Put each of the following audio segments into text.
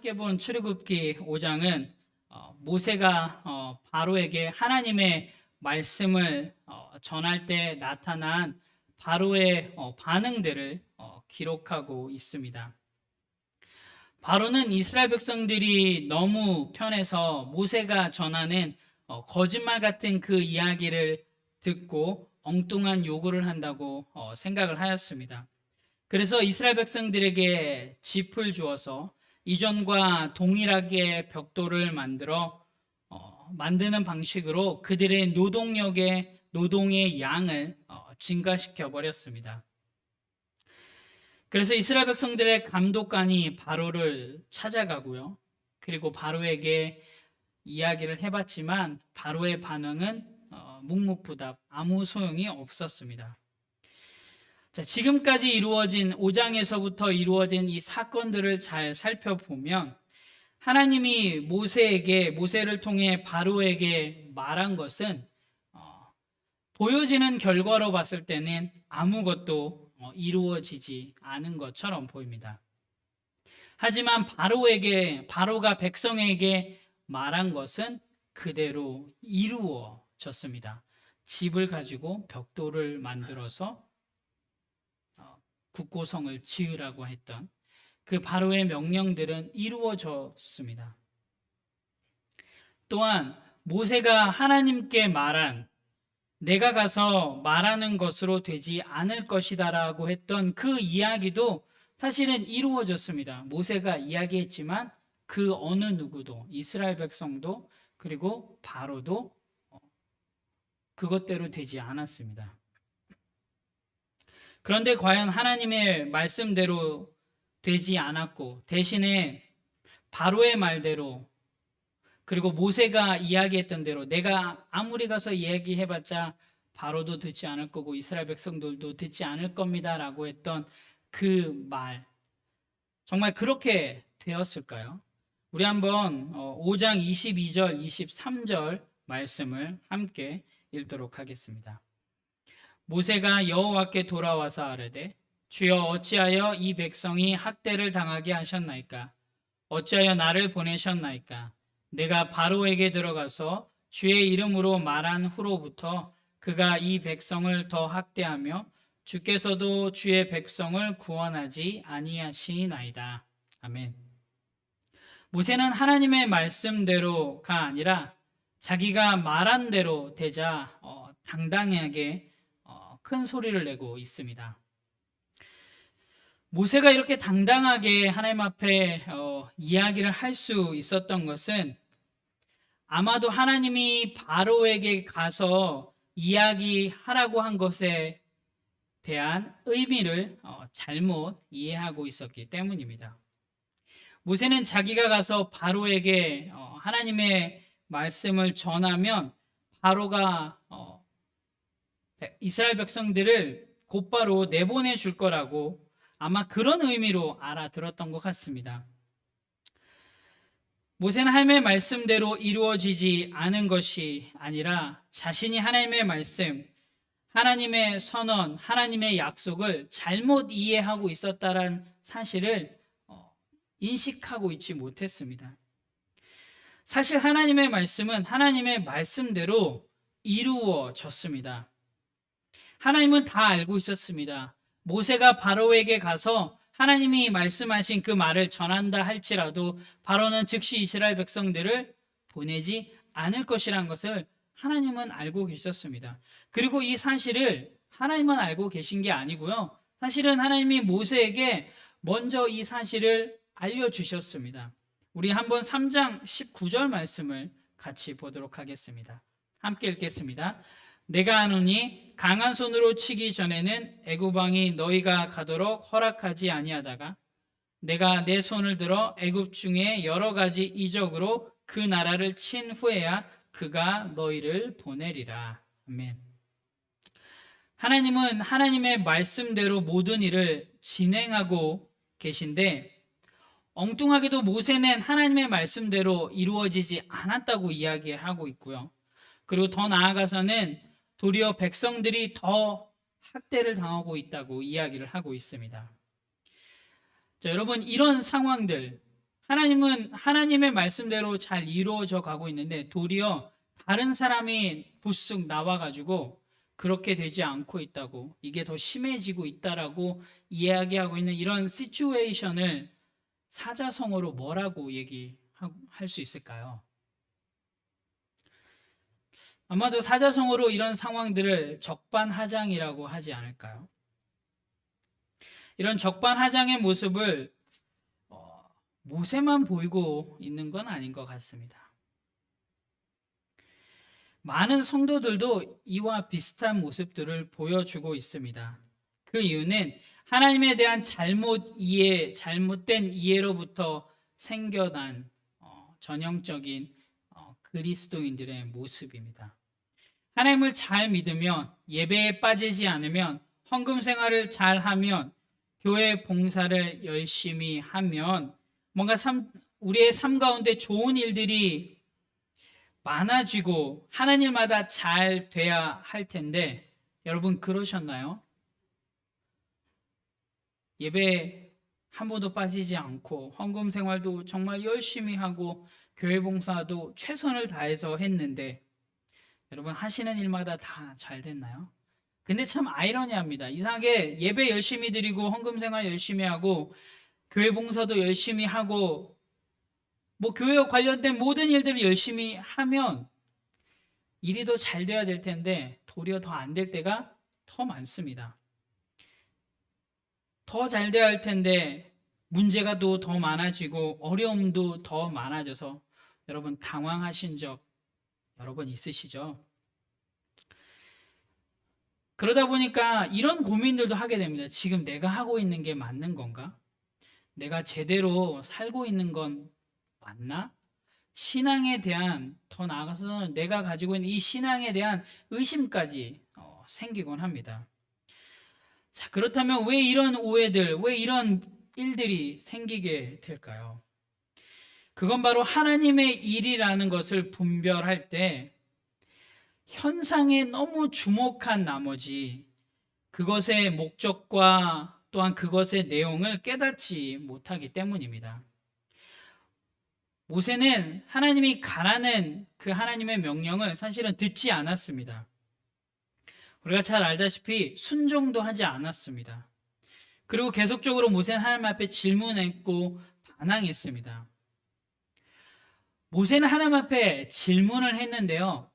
함께 본 출애굽기 5장은 모세가 바로에게 하나님의 말씀을 전할 때 나타난 바로의 반응들을 기록하고 있습니다. 바로는 이스라엘 백성들이 너무 편해서 모세가 전하는 거짓말 같은 그 이야기를 듣고 엉뚱한 요구를 한다고 생각을 하였습니다. 그래서 이스라엘 백성들에게 짚을 주어서 이전과 동일하게 벽돌을 만드는 방식으로 그들의 노동의 양을 증가시켜 버렸습니다. 그래서 이스라엘 백성들의 감독관이 바로를 찾아가고요. 그리고 바로에게 이야기를 해봤지만 바로의 반응은 묵묵부답, 아무 소용이 없었습니다. 자, 지금까지 이루어진 5장에서부터 이루어진 이 사건들을 잘 살펴보면 하나님이 모세를 통해 바로에게 말한 것은 보여지는 결과로 봤을 때는 아무것도 이루어지지 않은 것처럼 보입니다. 하지만 바로가 백성에게 말한 것은 그대로 이루어졌습니다. 집을 가지고 벽돌을 만들어서 국고성을 지으라고 했던 그 바로의 명령들은 이루어졌습니다. 또한 모세가 하나님께 말한 내가 가서 말하는 것으로 되지 않을 것이다라고 했던 그 이야기도 사실은 이루어졌습니다. 모세가 이야기했지만 그 어느 누구도 이스라엘 백성도 그리고 바로도 그것대로 되지 않았습니다. 그런데 과연 하나님의 말씀대로 되지 않았고 대신에 바로의 말대로 그리고 모세가 이야기했던 대로 내가 아무리 가서 이야기해봤자 바로도 듣지 않을 거고 이스라엘 백성들도 듣지 않을 겁니다 라고 했던 그 말 정말 그렇게 되었을까요? 우리 한번 5장 22절 23절 말씀을 함께 읽도록 하겠습니다. 모세가 여호와께 돌아와서 아뢰되 주여 어찌하여 이 백성이 학대를 당하게 하셨나이까? 어찌하여 나를 보내셨나이까? 내가 바로에게 들어가서 주의 이름으로 말한 후로부터 그가 이 백성을 더 학대하며 주께서도 주의 백성을 구원하지 아니하시나이다. 아멘. 모세는 하나님의 말씀대로가 아니라 자기가 말한 대로 되자 당당하게 큰 소리를 내고 있습니다. 모세가 이렇게 당당하게 하나님 앞에 이야기를 할 수 있었던 것은 아마도 하나님이 바로에게 가서 이야기하라고 한 것에 대한 의미를 잘못 이해하고 있었기 때문입니다. 모세는 자기가 가서 바로에게 하나님의 말씀을 전하면 바로가 이스라엘 백성들을 곧바로 내보내 줄 거라고 아마 그런 의미로 알아들었던 것 같습니다. 모세는 하나님의 말씀대로 이루어지지 않은 것이 아니라 자신이 하나님의 말씀, 하나님의 선언, 하나님의 약속을 잘못 이해하고 있었다는 사실을 인식하고 있지 못했습니다. 사실 하나님의 말씀은 하나님의 말씀대로 이루어졌습니다. 하나님은 다 알고 있었습니다. 모세가 바로에게 가서 하나님이 말씀하신 그 말을 전한다 할지라도 바로는 즉시 이스라엘 백성들을 보내지 않을 것이라는 것을 하나님은 알고 계셨습니다. 그리고 이 사실을 하나님은 알고 계신 게 아니고요. 사실은 하나님이 모세에게 먼저 이 사실을 알려주셨습니다. 우리 한번 3장 19절 말씀을 같이 보도록 하겠습니다. 함께 읽겠습니다. 내가 아노니 강한 손으로 치기 전에는 애굽 왕이 너희가 가도록 허락하지 아니하다가 내가 내 손을 들어 애굽 중에 여러 가지 이적으로 그 나라를 친 후에야 그가 너희를 보내리라. 아멘. 하나님은 하나님의 말씀대로 모든 일을 진행하고 계신데 엉뚱하게도 모세는 하나님의 말씀대로 이루어지지 않았다고 이야기하고 있고요. 그리고 더 나아가서는 도리어 백성들이 더 학대를 당하고 있다고 이야기를 하고 있습니다. 자, 여러분 이런 상황들 하나님은 하나님의 말씀대로 잘 이루어져 가고 있는데 도리어 다른 사람이 부쑥 나와가지고 그렇게 되지 않고 있다고, 이게 더 심해지고 있다라고 이야기하고 있는 이런 시츄에이션을 사자성어로 뭐라고 얘기할 수 있을까요? 아마도 사자성어로 이런 상황들을 적반하장이라고 하지 않을까요? 이런 적반하장의 모습을 모세만 보이고 있는 건 아닌 것 같습니다. 많은 성도들도 이와 비슷한 모습들을 보여주고 있습니다. 그 이유는 하나님에 대한 잘못된 이해로부터 생겨난 전형적인 그리스도인들의 모습입니다. 하나님을 잘 믿으면, 예배에 빠지지 않으면, 헌금 생활을 잘 하면, 교회 봉사를 열심히 하면 뭔가 우리의 삶 가운데 좋은 일들이 많아지고 하나님마다 잘 돼야 할 텐데, 여러분 그러셨나요? 예배 한 번도 빠지지 않고 헌금 생활도 정말 열심히 하고 교회 봉사도 최선을 다해서 했는데 여러분 하시는 일마다 다 잘 됐나요? 근데 참 아이러니합니다. 이상하게 예배 열심히 드리고 헌금 생활 열심히 하고 교회 봉사도 열심히 하고 뭐 교회와 관련된 모든 일들을 열심히 하면 일이 더 잘 돼야 될 텐데 도리어 더 안 될 때가 더 많습니다. 더 잘 돼야 할 텐데 문제가 또 더 많아지고 어려움도 더 많아져서 여러분 당황하신 적 여러 번 있으시죠? 그러다 보니까 이런 고민들도 하게 됩니다. 지금 내가 하고 있는 게 맞는 건가? 내가 제대로 살고 있는 건 맞나? 신앙에 대한, 더 나아가서는 내가 가지고 있는 이 신앙에 대한 의심까지 생기곤 합니다. 자, 그렇다면 왜 이런 오해들, 왜 이런 일들이 생기게 될까요? 그건 바로 하나님의 일이라는 것을 분별할 때 현상에 너무 주목한 나머지 그것의 목적과 또한 그것의 내용을 깨닫지 못하기 때문입니다. 모세는 하나님이 가라는 그 하나님의 명령을 사실은 듣지 않았습니다. 우리가 잘 알다시피 순종도 하지 않았습니다. 그리고 계속적으로 모세는 하나님 앞에 질문했고 반항했습니다. 모세는 하나님 앞에 질문을 했는데요.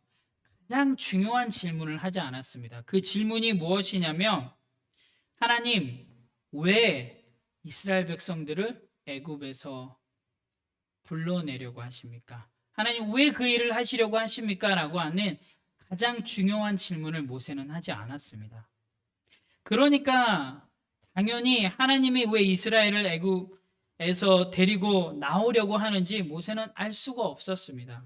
가장 중요한 질문을 하지 않았습니다. 그 질문이 무엇이냐면 하나님, 왜 이스라엘 백성들을 애굽에서 불러내려고 하십니까? 하나님, 왜 그 일을 하시려고 하십니까? 라고 하는 가장 중요한 질문을 모세는 하지 않았습니다. 그러니까 당연히 하나님이 왜 이스라엘을 애굽에서 데리고 나오려고 하는지 모세는 알 수가 없었습니다.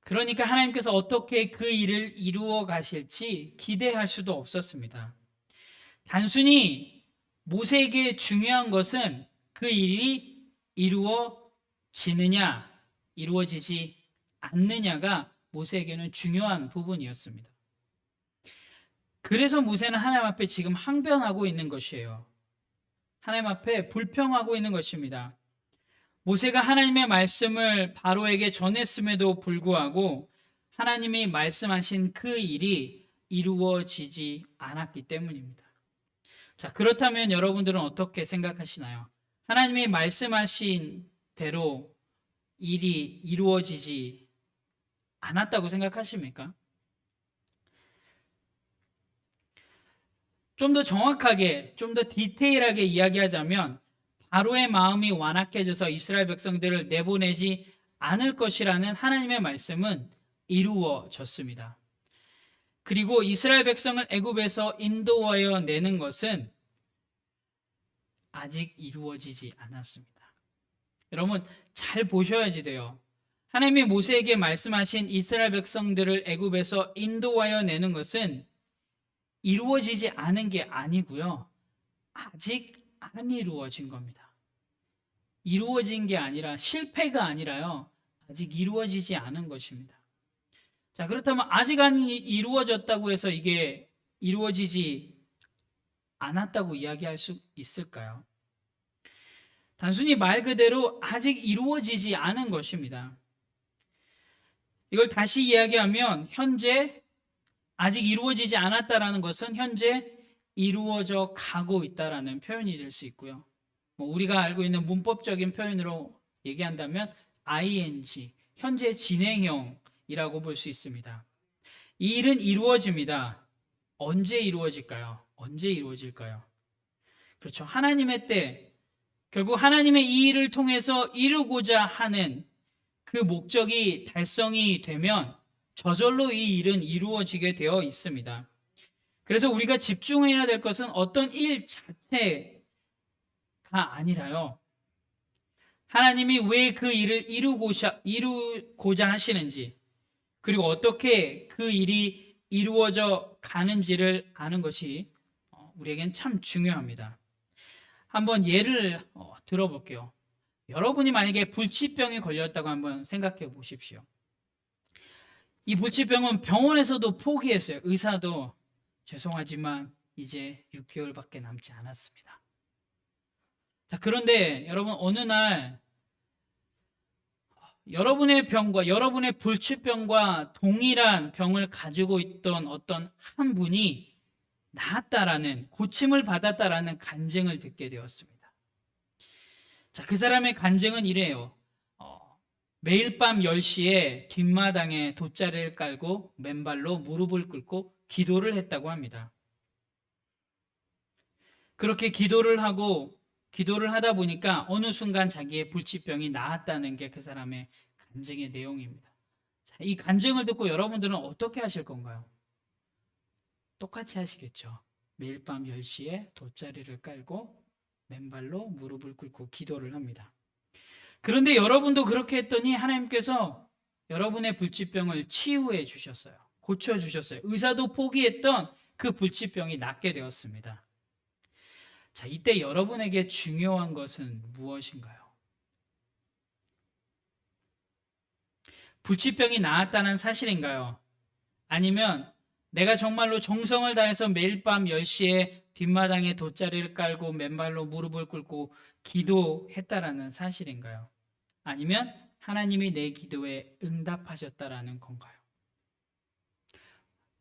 그러니까 하나님께서 어떻게 그 일을 이루어 가실지 기대할 수도 없었습니다. 단순히 모세에게 중요한 것은 그 일이 이루어지느냐, 이루어지지 않느냐가 모세에게는 중요한 부분이었습니다. 그래서 모세는 하나님 앞에 지금 항변하고 있는 것이에요. 하나님 앞에 불평하고 있는 것입니다. 모세가 하나님의 말씀을 바로에게 전했음에도 불구하고 하나님이 말씀하신 그 일이 이루어지지 않았기 때문입니다. 자, 그렇다면 여러분들은 어떻게 생각하시나요? 하나님이 말씀하신 대로 일이 이루어지지 않았다고 생각하십니까? 좀 더 정확하게, 좀 더 디테일하게 이야기하자면 바로의 마음이 완악해져서 이스라엘 백성들을 내보내지 않을 것이라는 하나님의 말씀은 이루어졌습니다. 그리고 이스라엘 백성을 애굽에서 인도하여 내는 것은 아직 이루어지지 않았습니다. 여러분 잘 보셔야지 돼요. 하나님이 모세에게 말씀하신 이스라엘 백성들을 애굽에서 인도하여 내는 것은 이루어지지 않은 게 아니고요. 아직 안 이루어진 겁니다. 이루어진 게 아니라 실패가 아니라요. 아직 이루어지지 않은 것입니다. 자, 그렇다면 아직 안 이루어졌다고 해서 이게 이루어지지 않았다고 이야기할 수 있을까요? 단순히 말 그대로 아직 이루어지지 않은 것입니다. 이걸 다시 이야기하면 현재 아직 이루어지지 않았다라는 것은 현재 이루어져 가고 있다라는 표현이 될 수 있고요. 우리가 알고 있는 문법적인 표현으로 얘기한다면 ing, 현재 진행형이라고 볼 수 있습니다. 이 일은 이루어집니다. 언제 이루어질까요? 언제 이루어질까요? 그렇죠. 하나님의 때, 결국 하나님의 이 일을 통해서 이루고자 하는 그 목적이 달성이 되면 저절로 이 일은 이루어지게 되어 있습니다. 그래서 우리가 집중해야 될 것은 어떤 일 자체가 아니라요. 하나님이 왜 그 일을 이루고자 하시는지, 그리고 어떻게 그 일이 이루어져 가는지를 아는 것이 우리에겐 참 중요합니다. 한번 예를 들어볼게요. 여러분이 만약에 불치병에 걸렸다고 한번 생각해 보십시오. 이 불치병은 병원에서도 포기했어요. 의사도 죄송하지만 이제 6개월밖에 남지 않았습니다. 자, 그런데 여러분 어느 날 여러분의 병과 여러분의 불치병과 동일한 병을 가지고 있던 어떤 한 분이 나았다라는, 고침을 받았다라는 간증을 듣게 되었습니다. 자, 그 사람의 간증은 이래요. 매일 밤 10시에 뒷마당에 돗자리를 깔고 맨발로 무릎을 꿇고 기도를 했다고 합니다. 그렇게 기도를 하다 보니까 어느 순간 자기의 불치병이 나았다는 게 그 사람의 간증의 내용입니다. 자, 이 간증을 듣고 여러분들은 어떻게 하실 건가요? 똑같이 하시겠죠. 매일 밤 10시에 돗자리를 깔고 맨발로 무릎을 꿇고 기도를 합니다. 그런데 여러분도 그렇게 했더니 하나님께서 여러분의 불치병을 치유해 주셨어요. 고쳐 주셨어요. 의사도 포기했던 그 불치병이 낫게 되었습니다. 자, 이때 여러분에게 중요한 것은 무엇인가요? 불치병이 나았다는 사실인가요? 아니면 내가 정말로 정성을 다해서 매일 밤 10시에 뒷마당에 돗자리를 깔고 맨발로 무릎을 꿇고 기도했다라는 사실인가요? 아니면 하나님이 내 기도에 응답하셨다라는 건가요?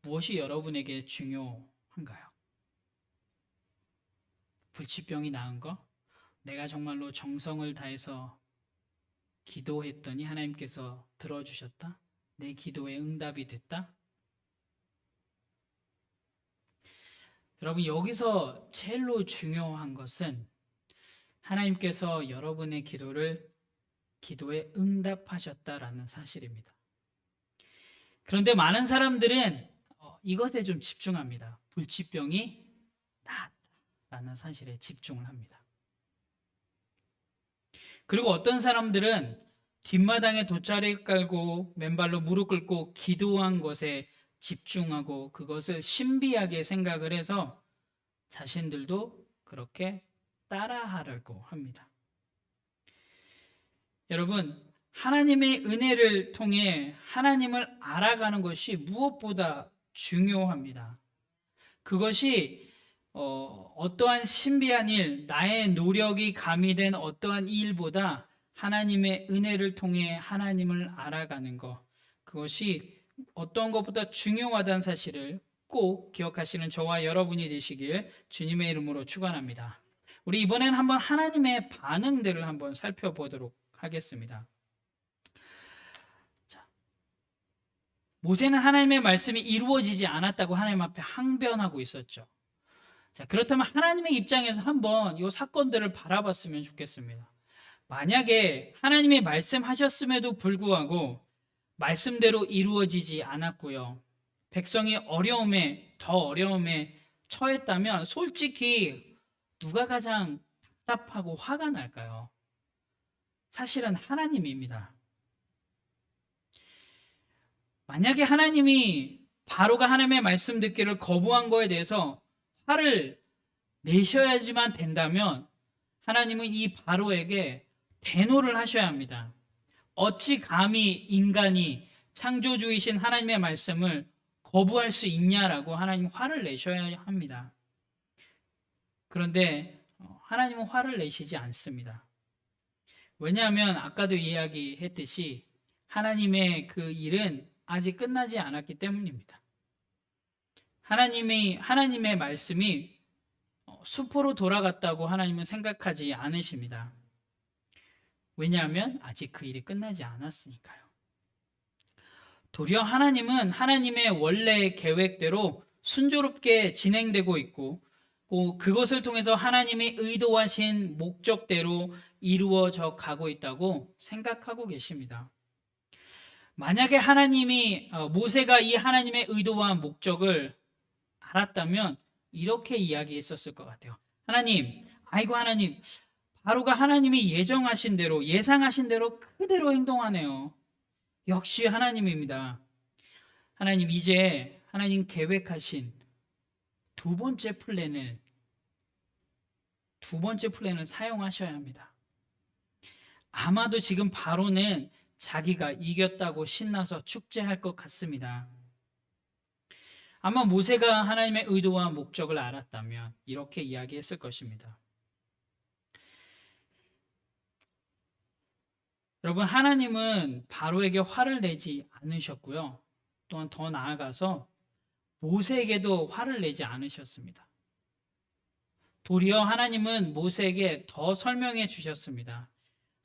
무엇이 여러분에게 중요한가요? 불치병이 나은 거? 내가 정말로 정성을 다해서 기도했더니 하나님께서 들어주셨다? 내 기도에 응답이 됐다? 여러분, 여기서 제일로 중요한 것은 하나님께서 여러분의 기도에 응답하셨다라는 사실입니다. 그런데 많은 사람들은 이것에 좀 집중합니다. 불치병이 나았다라는 사실에 집중을 합니다. 그리고 어떤 사람들은 뒷마당에 돗자리를 깔고 맨발로 무릎 꿇고 기도한 것에 집중하고 그것을 신비하게 생각을 해서 자신들도 그렇게 따라하려고 합니다. 여러분, 하나님의 은혜를 통해 하나님을 알아가는 것이 무엇보다 중요합니다. 그것이 어떠한 신비한 일, 나의 노력이 가미된 어떠한 일보다 하나님의 은혜를 통해 하나님을 알아가는 것, 그것이 어떤 것보다 중요하다는 사실을 꼭 기억하시는 저와 여러분이 되시길 주님의 이름으로 축원합니다. 우리 이번엔 한번 하나님의 반응들을 한번 살펴보도록 하겠습니다. 자, 모세는 하나님의 말씀이 이루어지지 않았다고 하나님 앞에 항변하고 있었죠. 자, 그렇다면 하나님의 입장에서 한번 이 사건들을 바라봤으면 좋겠습니다. 만약에 하나님이 말씀하셨음에도 불구하고 말씀대로 이루어지지 않았고요. 백성이 더 어려움에 처했다면 솔직히 누가 가장 답답하고 화가 날까요? 사실은 하나님입니다. 만약에 하나님이 바로가 하나님의 말씀 듣기를 거부한 거에 대해서 화를 내셔야지만 된다면 하나님은 이 바로에게 대노를 하셔야 합니다. 어찌 감히 인간이 창조주이신 하나님의 말씀을 거부할 수 있냐라고 하나님 화를 내셔야 합니다. 그런데 하나님은 화를 내시지 않습니다. 왜냐하면 아까도 이야기했듯이 하나님의 그 일은 아직 끝나지 않았기 때문입니다. 하나님의 말씀이 수포로 돌아갔다고 하나님은 생각하지 않으십니다. 왜냐하면 아직 그 일이 끝나지 않았으니까요. 도리어 하나님은 하나님의 원래 계획대로 순조롭게 진행되고 있고 그것을 통해서 하나님이 의도하신 목적대로 이루어져 가고 있다고 생각하고 계십니다. 만약에 모세가 이 하나님의 의도와 목적을 알았다면 이렇게 이야기했었을 것 같아요. 하나님, 바로가 하나님이 예정하신 대로, 예상하신 대로 그대로 행동하네요. 역시 하나님입니다. 하나님, 이제 하나님 계획하신 두 번째 플랜을 사용하셔야 합니다. 아마도 지금 바로는 자기가 이겼다고 신나서 축제할 것 같습니다. 아마 모세가 하나님의 의도와 목적을 알았다면 이렇게 이야기했을 것입니다. 여러분, 하나님은 바로에게 화를 내지 않으셨고요. 또한 더 나아가서 모세에게도 화를 내지 않으셨습니다. 도리어 하나님은 모세에게 더 설명해 주셨습니다.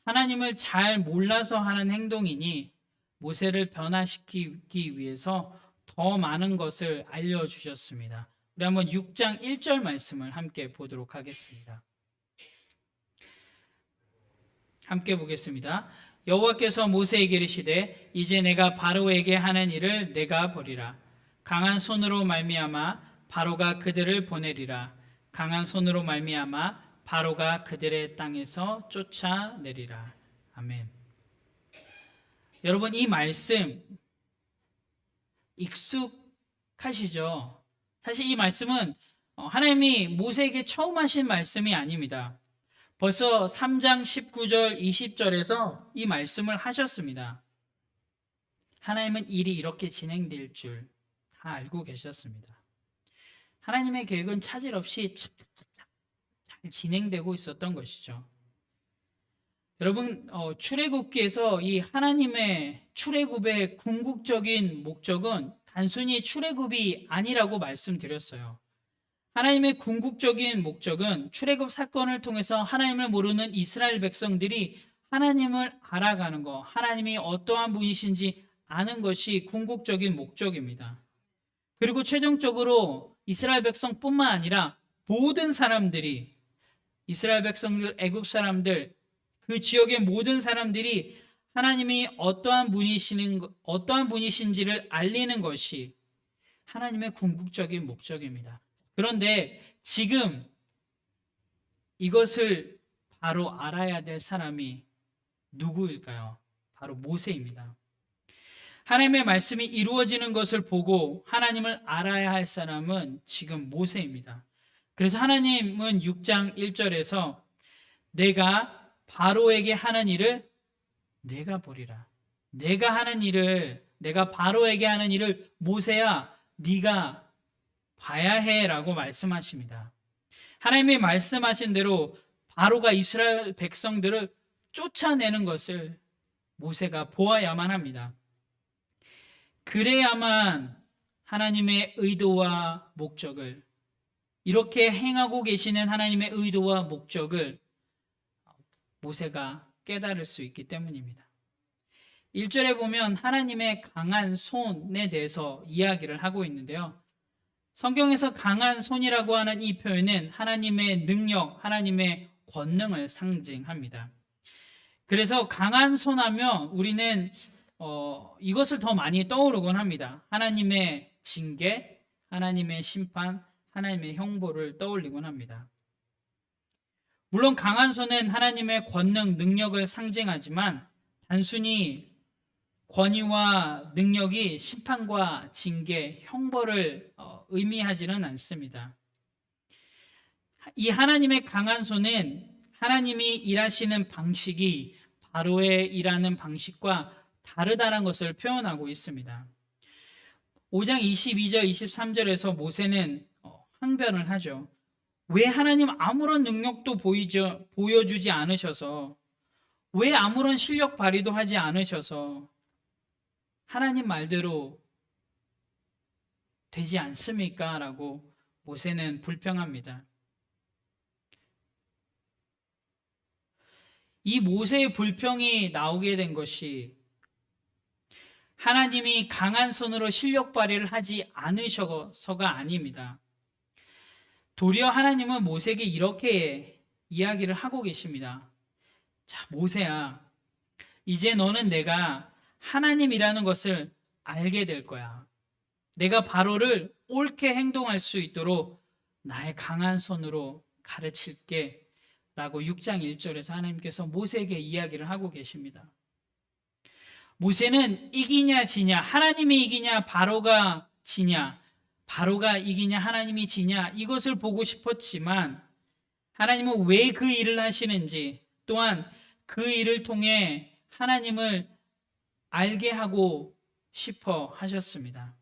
하나님을 잘 몰라서 하는 행동이니 모세를 변화시키기 위해서 더 많은 것을 알려주셨습니다. 우리 한번 6장 1절 말씀을 함께 보도록 하겠습니다. 함께 보겠습니다. 여호와께서 모세에게 이르시되 이제 내가 바로에게 하는 일을 내가 보리라. 강한 손으로 말미암아 바로가 그들을 보내리라. 강한 손으로 말미암아 바로가 그들의 땅에서 쫓아내리라. 아멘. 여러분, 이 말씀 익숙하시죠? 사실 이 말씀은 하나님이 모세에게 처음 하신 말씀이 아닙니다. 벌써 3장 19절 20절에서 이 말씀을 하셨습니다. 하나님은 일이 이렇게 진행될 줄 다 알고 계셨습니다. 하나님의 계획은 차질 없이 잘 진행되고 있었던 것이죠. 여러분, 출애굽기에서 이 하나님의 출애굽의 궁극적인 목적은 단순히 출애굽이 아니라고 말씀드렸어요. 하나님의 궁극적인 목적은 출애굽 사건을 통해서 하나님을 모르는 이스라엘 백성들이 하나님을 알아가는 것, 하나님이 어떠한 분이신지 아는 것이 궁극적인 목적입니다. 그리고 최종적으로 이스라엘 백성뿐만 아니라 모든 사람들이, 이스라엘 백성들, 애굽 사람들, 그 지역의 모든 사람들이 하나님이 어떠한 분이신지를 알리는 것이 하나님의 궁극적인 목적입니다. 그런데 지금 이것을 바로 알아야 될 사람이 누구일까요? 바로 모세입니다. 하나님의 말씀이 이루어지는 것을 보고 하나님을 알아야 할 사람은 지금 모세입니다. 그래서 하나님은 6장 1절에서 내가 바로에게 하는 일을 내가 보리라. 내가 바로에게 하는 일을 모세야 네가 봐야 해라고 말씀하십니다. 하나님이 말씀하신 대로 바로가 이스라엘 백성들을 쫓아내는 것을 모세가 보아야만 합니다. 그래야만 하나님의 의도와 목적을, 이렇게 행하고 계시는 하나님의 의도와 목적을 모세가 깨달을 수 있기 때문입니다. 1절에 보면 하나님의 강한 손에 대해서 이야기를 하고 있는데요. 성경에서 강한 손이라고 하는 이 표현은 하나님의 능력, 하나님의 권능을 상징합니다. 그래서 강한 손 하면 우리는 이것을 더 많이 떠오르곤 합니다. 하나님의 징계, 하나님의 심판, 하나님의 형벌을 떠올리곤 합니다. 물론 강한 손은 하나님의 권능, 능력을 상징하지만 단순히 권위와 능력이 심판과 징계, 형벌을 의미하지는 않습니다. 이 하나님의 강한 손은 하나님이 일하시는 방식이 바로의 일하는 방식과 다르다는 것을 표현하고 있습니다. 5장 22절 23절에서 모세는 항변을 하죠. 왜 하나님 아무런 능력도 보여주지 않으셔서 왜 아무런 실력 발휘도 하지 않으셔서 하나님 말대로 되지 않습니까? 라고 모세는 불평합니다. 이 모세의 불평이 나오게 된 것이 하나님이 강한 손으로 실력 발휘를 하지 않으셔서가 아닙니다. 도리어 하나님은 모세에게 이렇게 이야기를 하고 계십니다. 자, 모세야, 이제 너는 내가 하나님이라는 것을 알게 될 거야. 내가 바로를 옳게 행동할 수 있도록 나의 강한 손으로 가르칠게 라고 6장 1절에서 하나님께서 모세에게 이야기를 하고 계십니다. 모세는 이기냐 지냐, 하나님이 이기냐 바로가 지냐, 바로가 이기냐 하나님이 지냐, 이것을 보고 싶었지만 하나님은 왜 그 일을 하시는지, 또한 그 일을 통해 하나님을 알게 하고 싶어 하셨습니다.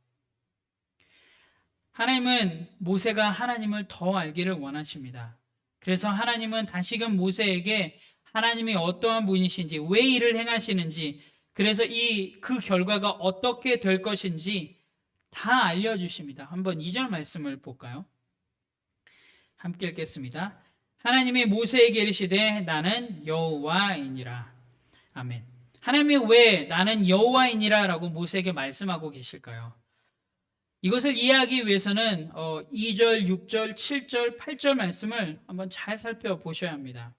하나님은 모세가 하나님을 더 알기를 원하십니다. 그래서 하나님은 다시금 모세에게 하나님이 어떠한 분이신지, 왜 일을 행하시는지, 그래서 그 결과가 어떻게 될 것인지 다 알려주십니다. 한번 2절 말씀을 볼까요? 함께 읽겠습니다. 하나님이 모세에게 이르시되 나는 여호와이니라. 아멘. 하나님이 왜 나는 여호와이니라 라고 모세에게 말씀하고 계실까요? 이것을 이해하기 위해서는 2절, 6절, 7절, 8절 말씀을 한번 잘 살펴보셔야 합니다.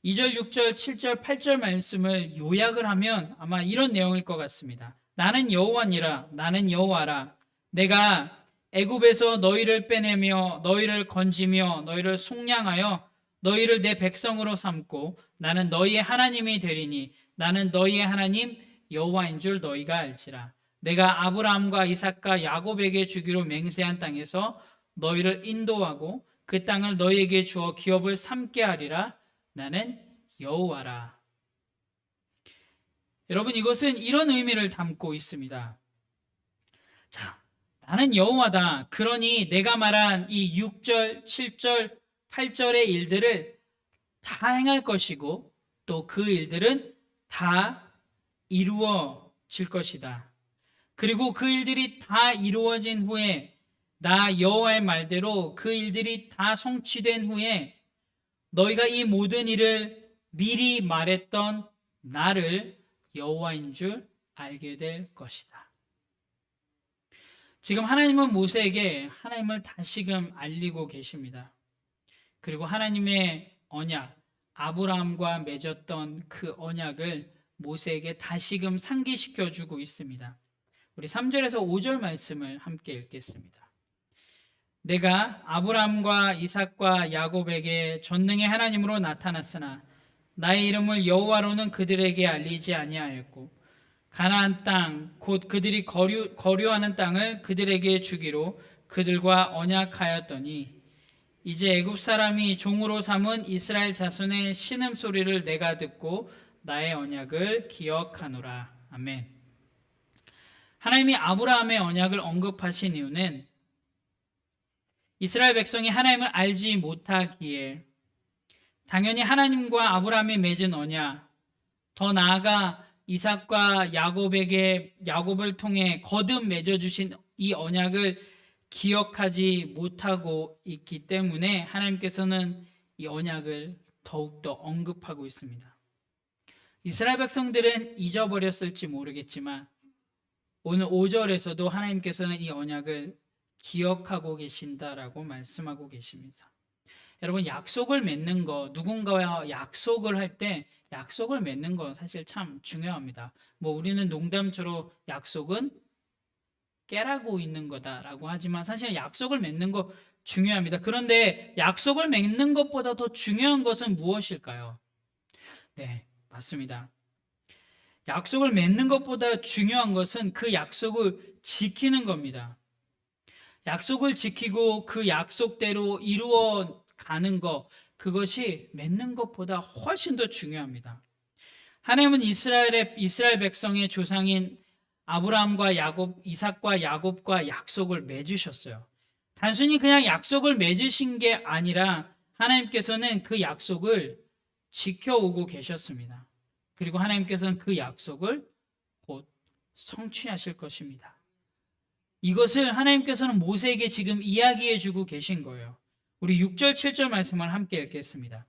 2절, 6절, 7절, 8절 말씀을 요약을 하면 아마 이런 내용일 것 같습니다. 나는 여호와니라, 나는 여호와라. 내가 애굽에서 너희를 빼내며 너희를 건지며 너희를 속량하여 너희를 내 백성으로 삼고 나는 너희의 하나님이 되리니 나는 너희의 하나님 여호와인 줄 너희가 알지라. 내가 아브라함과 이삭과 야곱에게 주기로 맹세한 땅에서 너희를 인도하고 그 땅을 너희에게 주어 기업을 삼게 하리라. 나는 여호와라. 여러분, 이것은 이런 의미를 담고 있습니다. 자, 나는 여호와다. 그러니 내가 말한 이 6절, 7절, 8절의 일들을 다 행할 것이고 또 그 일들은 다 이루어질 것이다. 그리고 그 일들이 다 이루어진 후에 나 여호와의 말대로 그 일들이 다 성취된 후에 너희가 이 모든 일을 미리 말했던 나를 여호와인 줄 알게 될 것이다. 지금 하나님은 모세에게 하나님을 다시금 알리고 계십니다. 그리고 하나님의 언약, 아브라함과 맺었던 그 언약을 모세에게 다시금 상기시켜 주고 있습니다. 우리 3절에서 5절 말씀을 함께 읽겠습니다. 내가 아브라함과 이삭과 야곱에게 전능의 하나님으로 나타났으나 나의 이름을 여호와로는 그들에게 알리지 아니하였고 가나안 땅 곧 그들이 거류하는 땅을 그들에게 주기로 그들과 언약하였더니 이제 애굽 사람이 종으로 삼은 이스라엘 자손의 신음소리를 내가 듣고 나의 언약을 기억하노라. 아멘. 하나님이 아브라함의 언약을 언급하신 이유는 이스라엘 백성이 하나님을 알지 못하기에 당연히 하나님과 아브라함이 맺은 언약, 더 나아가 이삭과 야곱을 통해 거듭 맺어주신 이 언약을 기억하지 못하고 있기 때문에 하나님께서는 이 언약을 더욱더 언급하고 있습니다. 이스라엘 백성들은 잊어버렸을지 모르겠지만 오늘 5절에서도 하나님께서는 이 언약을 기억하고 계신다라고 말씀하고 계십니다. 여러분, 약속을 맺는 거, 누군가와 약속을 할 때 약속을 맺는 거 사실 참 중요합니다. 우리는 농담처럼 약속은 깨라고 있는 거다라고 하지만 사실 약속을 맺는 거 중요합니다. 그런데 약속을 맺는 것보다 더 중요한 것은 무엇일까요? 네, 맞습니다. 약속을 맺는 것보다 중요한 것은 그 약속을 지키는 겁니다. 약속을 지키고 그 약속대로 이루어 가는 것, 그것이 맺는 것보다 훨씬 더 중요합니다. 하나님은 이스라엘 백성의 조상인 아브라함과 야곱, 이삭과 야곱과 약속을 맺으셨어요. 단순히 그냥 약속을 맺으신 게 아니라 하나님께서는 그 약속을 지켜오고 계셨습니다. 그리고 하나님께서는 그 약속을 곧 성취하실 것입니다. 이것을 하나님께서는 모세에게 지금 이야기해 주고 계신 거예요. 우리 6절, 7절 말씀을 함께 읽겠습니다.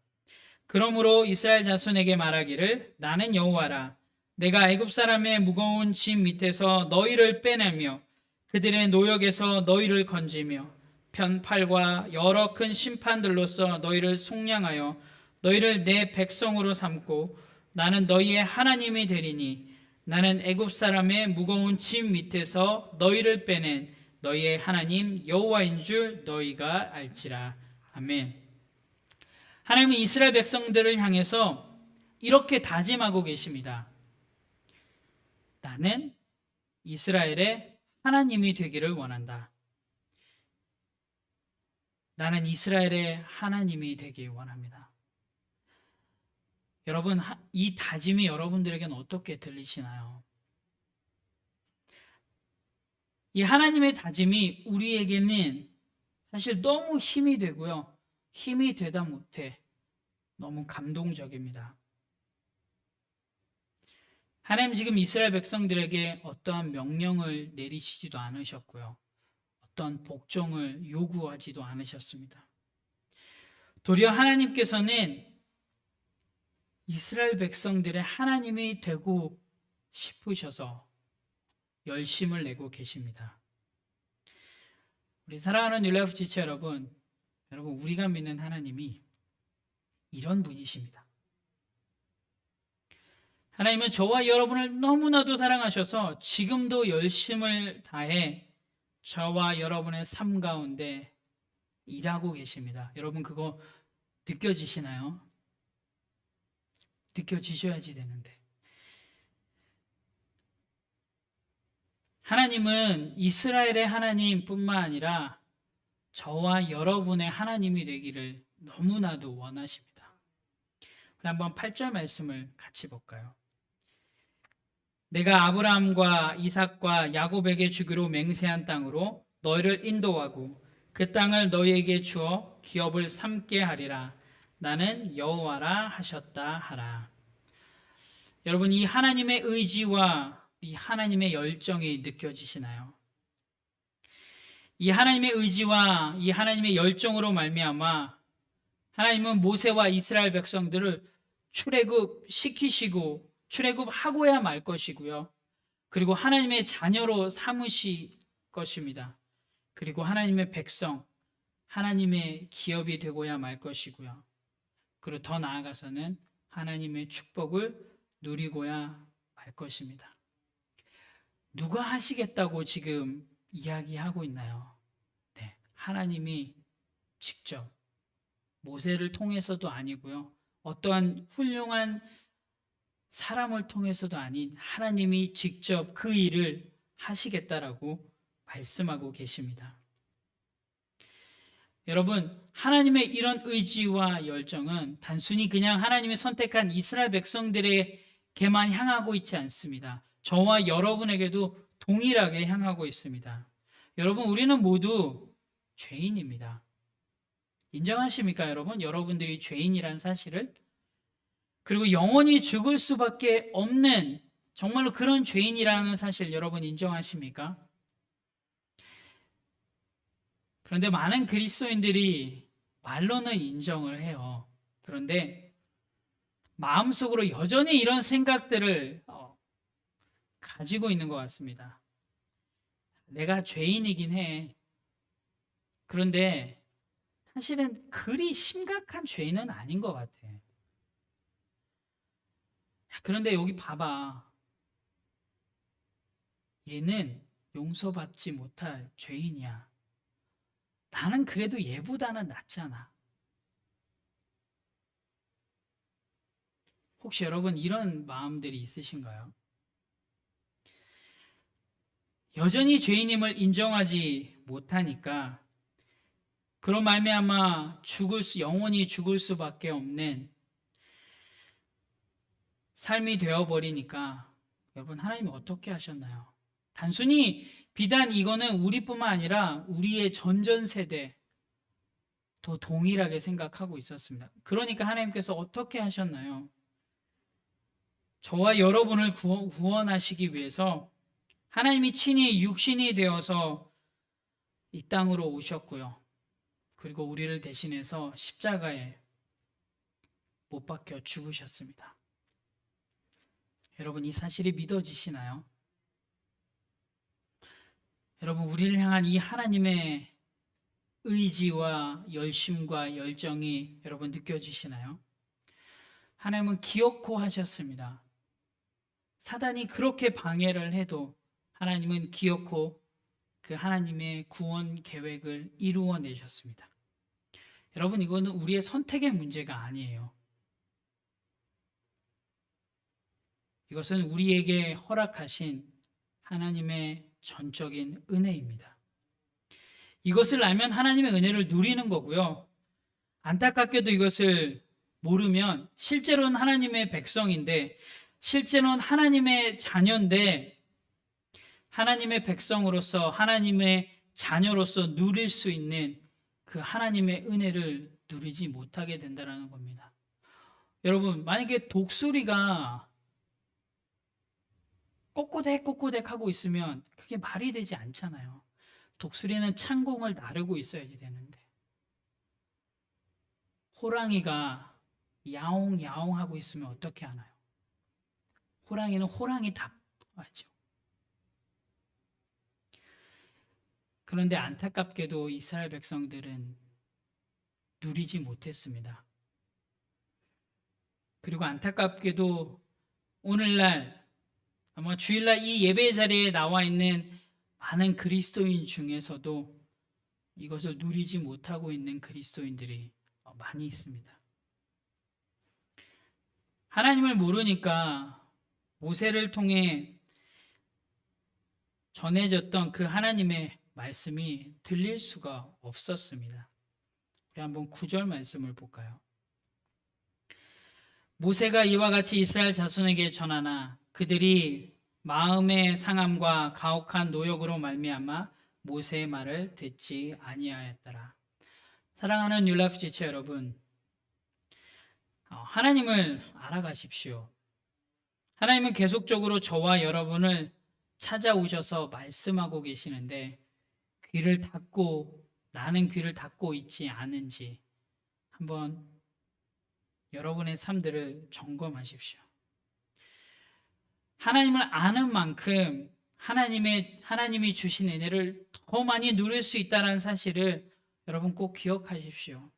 그러므로 이스라엘 자손에게 말하기를 나는 여호와라. 내가 애굽 사람의 무거운 짐 밑에서 너희를 빼내며 그들의 노역에서 너희를 건지며 편팔과 여러 큰 심판들로서 너희를 속량하여 너희를 내 백성으로 삼고 나는 너희의 하나님이 되리니 나는 애굽 사람의 무거운 짐 밑에서 너희를 빼낸 너희의 하나님 여호와인 줄 너희가 알지라. 아멘. 하나님은 이스라엘 백성들을 향해서 이렇게 다짐하고 계십니다. 나는 이스라엘의 하나님이 되기를 원한다. 나는 이스라엘의 하나님이 되기 원합니다. 여러분, 이 다짐이 여러분들에게는 어떻게 들리시나요? 이 하나님의 다짐이 우리에게는 사실 너무 힘이 되고요. 힘이 되다 못해 너무 감동적입니다. 하나님 지금 이스라엘 백성들에게 어떠한 명령을 내리시지도 않으셨고요. 어떤 복종을 요구하지도 않으셨습니다. 도리어 하나님께서는 이스라엘 백성들의 하나님이 되고 싶으셔서 열심을 내고 계십니다. 우리 사랑하는 율라이프 지체 여러분, 우리가 믿는 하나님이 이런 분이십니다. 하나님은 저와 여러분을 너무나도 사랑하셔서 지금도 열심을 다해 저와 여러분의 삶 가운데 일하고 계십니다. 여러분 그거 느껴지시나요? 느껴지셔야지 되는데. 하나님은 이스라엘의 하나님뿐만 아니라 저와 여러분의 하나님이 되기를 너무나도 원하십니다. 한번 8절 말씀을 같이 볼까요? 내가 아브라함과 이삭과 야곱에게 주기로 맹세한 땅으로 너희를 인도하고 그 땅을 너희에게 주어 기업을 삼게 하리라. 나는 여호와라 하셨다 하라. 여러분 이 하나님의 의지와 이 하나님의 열정이 느껴지시나요? 이 하나님의 의지와 이 하나님의 열정으로 말미암아 하나님은 모세와 이스라엘 백성들을 출애굽시키시고 출애굽하고야 말 것이고요. 그리고 하나님의 자녀로 삼으실 것입니다. 그리고 하나님의 백성, 하나님의 기업이 되고야 말 것이고요. 그리고 더 나아가서는 하나님의 축복을 누리고야 말 것입니다. 누가 하시겠다고 지금 이야기하고 있나요? 네, 하나님이 직접 모세를 통해서도 아니고요. 어떠한 훌륭한 사람을 통해서도 아닌 하나님이 직접 그 일을 하시겠다라고 말씀하고 계십니다. 여러분, 하나님의 이런 의지와 열정은 단순히 그냥 하나님이 선택한 이스라엘 백성들에게만 향하고 있지 않습니다. 저와 여러분에게도 동일하게 향하고 있습니다. 여러분, 우리는 모두 죄인입니다. 인정하십니까, 여러분? 여러분들이 죄인이란 사실을? 그리고 영원히 죽을 수밖에 없는 정말로 그런 죄인이라는 사실 여러분 인정하십니까? 그런데 많은 그리스도인들이 말로는 인정을 해요. 그런데 마음속으로 여전히 이런 생각들을 가지고 있는 것 같습니다. 내가 죄인이긴 해. 그런데 사실은 그리 심각한 죄인은 아닌 것 같아. 그런데 여기 봐봐. 얘는 용서받지 못할 죄인이야. 나는 그래도 얘보다는 낫잖아. 혹시 여러분 이런 마음들이 있으신가요? 여전히 죄인임을 인정하지 못하니까 그런 말미암아 영원히 죽을 수밖에 없는 삶이 되어버리니까 여러분 하나님이 어떻게 하셨나요? 단순히 비단 이거는 우리뿐만 아니라 우리의 전전세대 더 동일하게 생각하고 있었습니다. 그러니까 하나님께서 어떻게 하셨나요? 저와 여러분을 구원하시기 위해서 하나님이 친히 육신이 되어서 이 땅으로 오셨고요. 그리고 우리를 대신해서 십자가에 못 박혀 죽으셨습니다. 여러분, 이 사실이 믿어지시나요? 여러분, 우리를 향한 이 하나님의 의지와 열심과 열정이 여러분 느껴지시나요? 하나님은 기어코 하셨습니다. 사단이 그렇게 방해를 해도 하나님은 기어코 그 하나님의 구원 계획을 이루어내셨습니다. 여러분, 이거는 우리의 선택의 문제가 아니에요. 이것은 우리에게 허락하신 하나님의 전적인 은혜입니다. 이것을 알면 하나님의 은혜를 누리는 거고요. 안타깝게도 이것을 모르면 실제로는 하나님의 백성인데, 실제로는 하나님의 자녀인데, 하나님의 백성으로서 하나님의 자녀로서 누릴 수 있는 그 하나님의 은혜를 누리지 못하게 된다는 겁니다. 여러분, 만약에 독수리가 꼬꼬댁 하고 있으면 그게 말이 되지 않잖아요. 독수리는 창공을 나르고 있어야지 되는데, 호랑이가 야옹야옹 하고 있으면 어떻게 하나요? 호랑이는 호랑이 답하죠. 그런데 안타깝게도 이스라엘 백성들은 누리지 못했습니다. 그리고 안타깝게도 오늘날 아마 주일날 이 예배 자리에 나와 있는 많은 그리스도인 중에서도 이것을 누리지 못하고 있는 그리스도인들이 많이 있습니다. 하나님을 모르니까 모세를 통해 전해졌던 그 하나님의 말씀이 들릴 수가 없었습니다. 우리 한번 9절 말씀을 볼까요? 모세가 이와 같이 이스라엘 자손에게 전하나 그들이 마음의 상함과 가혹한 노역으로 말미암아 모세의 말을 듣지 아니하였더라. 사랑하는 뉴라이프 지체 여러분, 하나님을 알아가십시오. 하나님은 계속적으로 저와 여러분을 찾아오셔서 말씀하고 계시는데 나는 귀를 닫고 있지 않은지 한번 여러분의 삶들을 점검하십시오. 하나님을 아는 만큼 하나님이 주신 은혜를 더 많이 누릴 수 있다는 사실을 여러분 꼭 기억하십시오.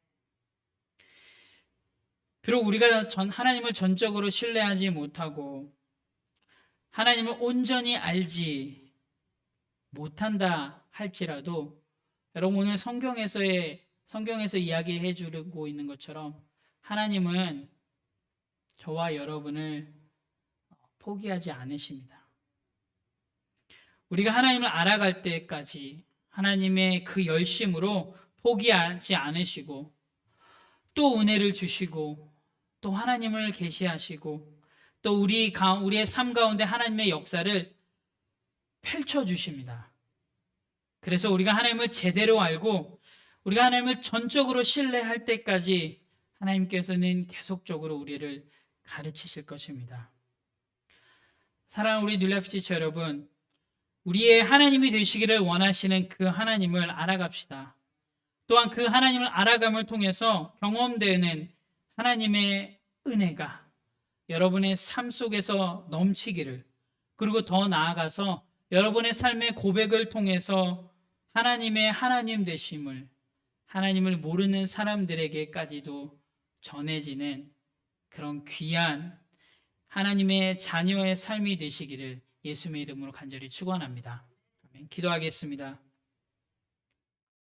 비록 우리가 하나님을 전적으로 신뢰하지 못하고 하나님을 온전히 알지 못한다 할지라도 여러분 오늘 성경에서 이야기해 주고 있는 것처럼 하나님은 저와 여러분을 포기하지 않으십니다. 우리가 하나님을 알아갈 때까지 하나님의 그 열심으로 포기하지 않으시고 또 은혜를 주시고 또 하나님을 계시하시고 또 우리의 삶 가운데 하나님의 역사를 펼쳐주십니다. 그래서 우리가 하나님을 제대로 알고 우리가 하나님을 전적으로 신뢰할 때까지 하나님께서는 계속적으로 우리를 가르치실 것입니다. 사랑하는 우리 뉴라이프 지체 여러분, 우리의 하나님이 되시기를 원하시는 그 하나님을 알아갑시다. 또한 그 하나님을 알아감을 통해서 경험되는 하나님의 은혜가 여러분의 삶 속에서 넘치기를, 그리고 더 나아가서 여러분의 삶의 고백을 통해서 하나님의 하나님 되심을 하나님을 모르는 사람들에게까지도 전해지는 그런 귀한 하나님의 자녀의 삶이 되시기를 예수님의 이름으로 간절히 축원합니다. 아멘. 기도하겠습니다.